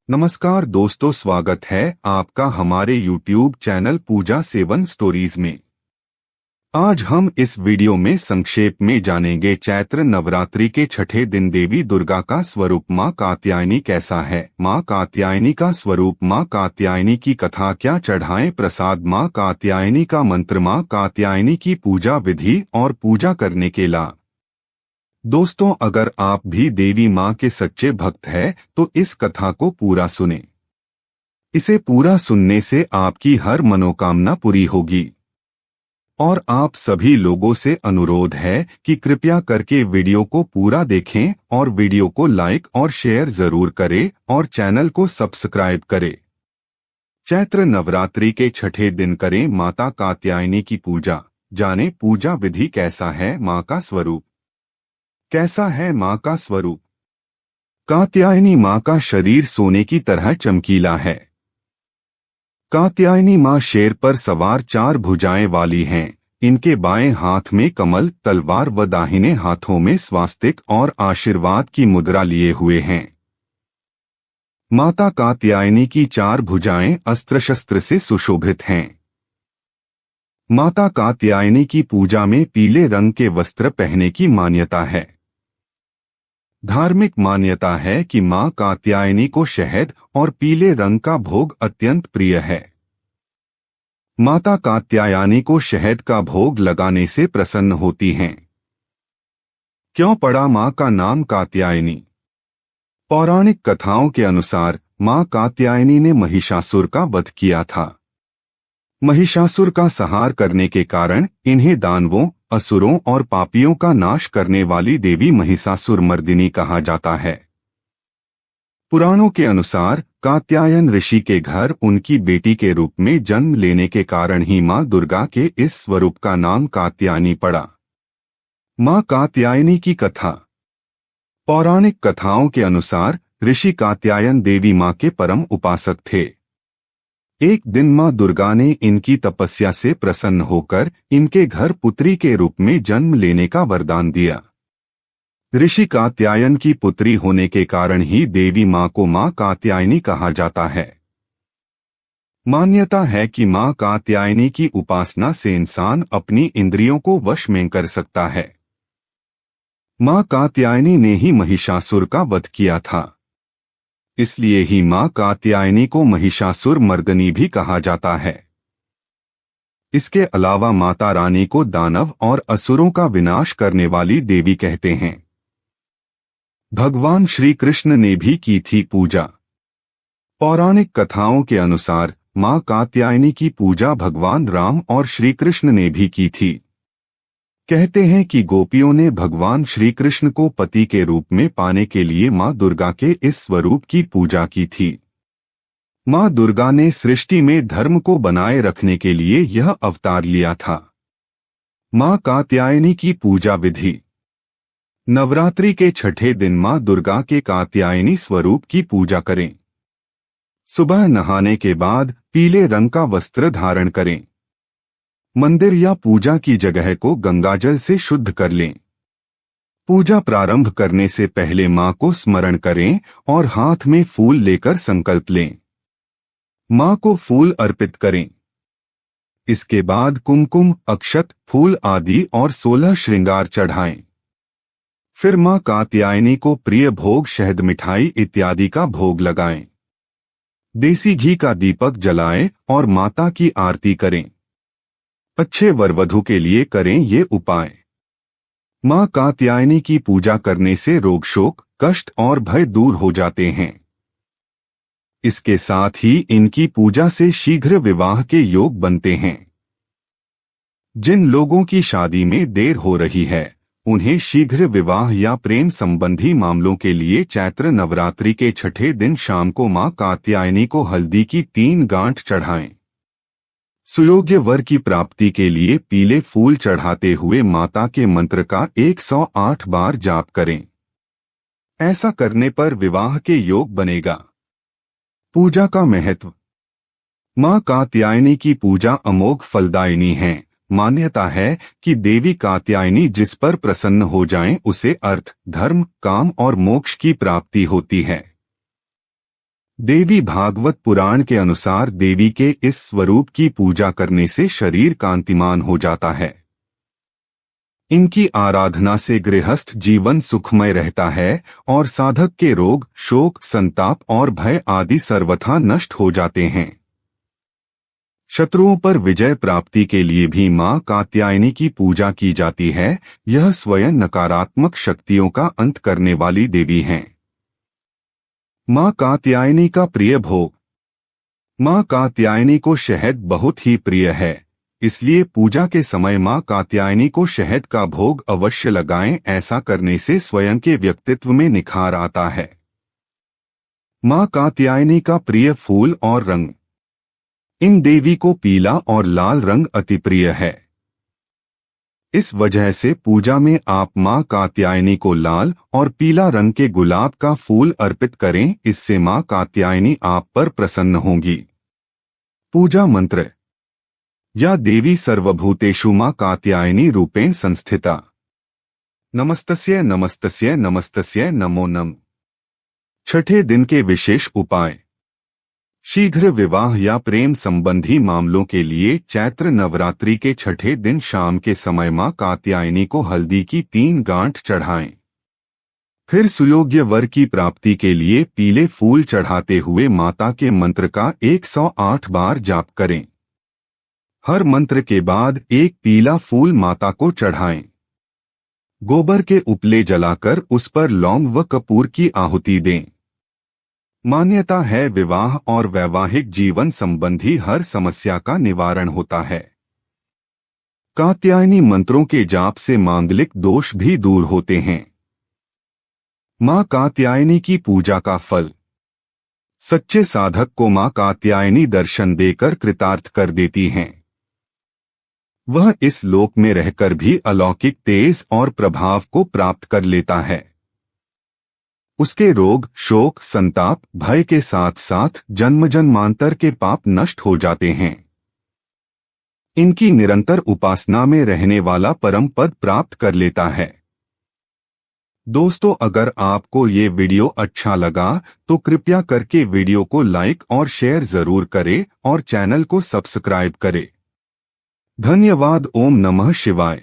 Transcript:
नमस्कार दोस्तों, स्वागत है आपका हमारे YouTube चैनल पूजा 7 स्टोरीज में। आज हम इस वीडियो में संक्षेप में जानेंगे चैत्र नवरात्रि के छठे दिन देवी दुर्गा का स्वरूप मां कात्यायनी कैसा है। मां कात्यायनी का स्वरूप, मां कात्यायनी की कथा, क्या चढ़ाएं प्रसाद, मां कात्यायनी का मंत्र, मां कात्यायनी की पूजा विधि और पूजा करने के लाभ। दोस्तों, अगर आप भी देवी मां के सच्चे भक्त हैं तो इस कथा को पूरा सुनें। इसे पूरा सुनने से आपकी हर मनोकामना पूरी होगी। और आप सभी लोगों से अनुरोध है कि कृपया करके वीडियो को पूरा देखें और वीडियो को लाइक और शेयर जरूर करें और चैनल को सब्सक्राइब करें। चैत्र नवरात्रि के छठे दिन करें माता कात्यायनी की पूजा। जानें पूजा विधि, कैसा है मां का स्वरूप। कैसा है मां का स्वरूप। कात्यायनी मां का शरीर सोने की तरह चमकीला है। कात्यायनी मां शेर पर सवार 4 भुजाएं वाली हैं। इनके बाएं हाथ में कमल, तलवार व दाहिने हाथों में स्वास्तिक और आशीर्वाद की मुद्रा लिए हुए हैं। माता कात्यायनी की 4 भुजाएं अस्त्र शस्त्र से सुशोभित हैं। माता कात्यायनी की पूजा में पीले रंग के वस्त्र पहनने की मान्यता है। धार्मिक मान्यता है कि मां कात्यायनी को शहद और पीले रंग का भोग अत्यंत प्रिय है। माता कात्यायनी को शहद का भोग लगाने से प्रसन्न होती हैं। क्यों पड़ा मां का नाम कात्यायनी। पौराणिक कथाओं के अनुसार मां कात्यायनी ने महिषासुर का वध किया था। महिषासुर का संहार करने के कारण इन्हें दानवों, असुरों और पापियों का नाश करने वाली देवी महिषासुर मर्दिनी कहा जाता है। पुराणों के अनुसार कात्यायन ऋषि के घर उनकी बेटी के रूप में जन्म लेने के कारण ही मां दुर्गा के इस स्वरूप का नाम कात्यायनी पड़ा। मां कात्यायनी की कथा। पौराणिक कथाओं के अनुसार ऋषि कात्यायन देवी मां के परम उपासक थे। एक दिन मां दुर्गा ने इनकी तपस्या से प्रसन्न होकर इनके घर पुत्री के रूप में जन्म लेने का वरदान दिया। ऋषि कात्यायन की पुत्री होने के कारण ही देवी मां को मां कात्यायनी कहा जाता है। मान्यता है कि मां कात्यायनी की उपासना से इंसान अपनी इंद्रियों को वश में कर सकता है। मां कात्यायनी ने ही महिषासुर का वध किया था। इसलिए ही मां कात्यायनी को महिषासुर मर्दिनी भी कहा जाता है। इसके अलावा माता रानी को दानव और असुरों का विनाश करने वाली देवी कहते हैं। भगवान श्री कृष्ण ने भी की थी पूजा। पौराणिक कथाओं के अनुसार मां कात्यायनी की पूजा भगवान राम और श्री कृष्ण ने भी की थी। कहते हैं कि गोपियों ने भगवान श्री कृष्ण को पति के रूप में पाने के लिए मां दुर्गा के इस स्वरूप की पूजा की थी। मां दुर्गा ने सृष्टि में धर्म को बनाए रखने के लिए यह अवतार लिया था। मां कात्यायनी की पूजा विधि। नवरात्रि के छठे दिन मां दुर्गा के कात्यायनी स्वरूप की पूजा करें। सुबह नहाने के बाद पीले रंग का वस्त्र धारण करें। मंदिर या पूजा की जगह को गंगाजल से शुद्ध कर लें। पूजा प्रारंभ करने से पहले मां को स्मरण करें और हाथ में फूल लेकर संकल्प लें। मां को फूल अर्पित करें। इसके बाद कुमकुम, अक्षत, फूल आदि और 16 श्रृंगार चढ़ाएं। फिर मां कात्यायनी को प्रिय भोग शहद, मिठाई इत्यादि का भोग लगाएं। देसी घी का दीपक जलाएं और माता की आरती करें। अच्छे वरवधू के लिए करें ये उपाय। मां कात्यायनी की पूजा करने से रोग, शोक, कष्ट और भय दूर हो जाते हैं। इसके साथ ही इनकी पूजा से शीघ्र विवाह के योग बनते हैं। जिन लोगों की शादी में देर हो रही है उन्हें शीघ्र विवाह या प्रेम संबंधी मामलों के लिए चैत्र नवरात्रि के छठे दिन शाम को मां कात्यायनी को हल्दी की 3 गांठ चढ़ाएं। सुयोग्य वर की प्राप्ति के लिए पीले फूल चढ़ाते हुए माता के मंत्र का 108 बार जाप करें। ऐसा करने पर विवाह के योग बनेगा। पूजा का महत्व। मां कात्यायनी की पूजा अमोघ फलदायिनी है। मान्यता है कि देवी कात्यायनी जिस पर प्रसन्न हो जाएं उसे अर्थ, धर्म, काम और मोक्ष की प्राप्ति होती है। देवी भागवत पुराण के अनुसार देवी के इस स्वरूप की पूजा करने से शरीर कांतिमान हो जाता है। इनकी आराधना से गृहस्थ जीवन सुखमय रहता है और साधक के रोग, शोक, संताप और भय आदि सर्वथा नष्ट हो जाते हैं। शत्रुओं पर विजय प्राप्ति के लिए भी मां कात्यायनी की पूजा की जाती है। यह स्वयं नकारात्मक शक्तियों का अंत करने वाली देवी हैं। मां कात्यायनी का प्रिय भोग। मां कात्यायनी को शहद बहुत ही प्रिय है, इसलिए पूजा के समय मां कात्यायनी को शहद का भोग अवश्य लगाएं। ऐसा करने से स्वयं के व्यक्तित्व में निखार आता है। मां कात्यायनी का प्रिय फूल और रंग। इन देवी को पीला और लाल रंग अति प्रिय है। इस वजह से पूजा में आप मां कात्यायनी को लाल और पीला रंग के गुलाब का फूल अर्पित करें। इससे मां कात्यायनी आप पर प्रसन्न होंगी। पूजा मंत्र। या देवी सर्वभूतेषु मां कात्यायनी रूपेण संस्थिता। नमस्तस्य नमस्तस्य नमस्तस्य नमो नमः। छठे दिन के विशेष उपाय। शीघ्र विवाह या प्रेम संबंधी मामलों के लिए चैत्र नवरात्रि के छठे दिन शाम के समय मां कात्यायनी को हल्दी की 3 गांठ चढ़ाएं। फिर सुयोग्य वर की प्राप्ति के लिए पीले फूल चढ़ाते हुए माता के मंत्र का 108 बार जाप करें। हर मंत्र के बाद एक पीला फूल माता को चढ़ाएं। गोबर के उपले जलाकर उस पर लौंग व कपूर की आहुति दें। मान्यता है विवाह और वैवाहिक जीवन संबंधी हर समस्या का निवारण होता है। कात्यायनी मंत्रों के जाप से मांगलिक दोष भी दूर होते हैं। मां कात्यायनी की पूजा का फल। सच्चे साधक को मां कात्यायनी दर्शन देकर कृतार्थ कर देती हैं। वह इस लोक में रहकर भी अलौकिक तेज और प्रभाव को प्राप्त कर लेता है। उसके रोग, शोक, संताप, भय के साथ साथ जन्म जन्मांतर के पाप नष्ट हो जाते हैं। इनकी निरंतर उपासना में रहने वाला परम पद प्राप्त कर लेता है। दोस्तों, अगर आपको ये वीडियो अच्छा लगा तो कृपया करके वीडियो को लाइक और शेयर जरूर करें और चैनल को सब्सक्राइब करें। धन्यवाद। ओम नमः शिवाय।